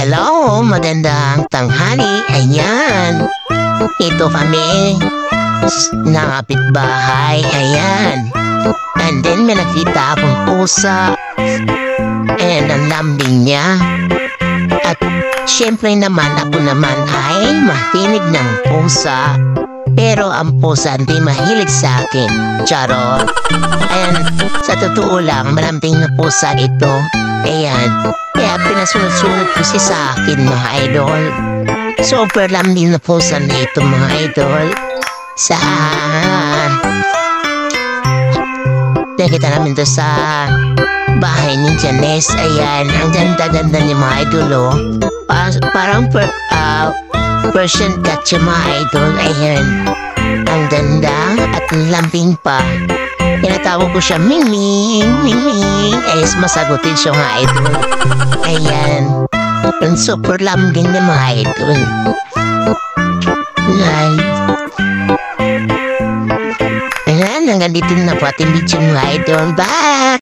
Hello, magandang tanghali. Ayan. Ito kami. Nakapit bahay. Ayan. And then may nakita akong pusa. And ang lambing niya. At syempre naman ako naman ay mahilig ng pusa. Pero ang pusa hindi mahilig sa akin. Charot. And sa totoo lang, malambing na pusa ito. Ayan. Kaya pinasunod-sunod ko sa akin, mga idol. Super lambing na pusa na ito, mga idol. Nakita namin to sa bahay ni Janice. Ayan. Ang ganda-ganda niya, mga idol, oh. Parang Persian cat siya, mga idol. Ayan. Ang ganda at lambing pa. Tinatawag ko siya, Ming-Ming, Ming-Ming. Ay, masagutin siya, mga idol. Ayan. Ang super lambing na, mga idol. Right. Ayan, hanggang dito na po ating video, mga idol. Bye!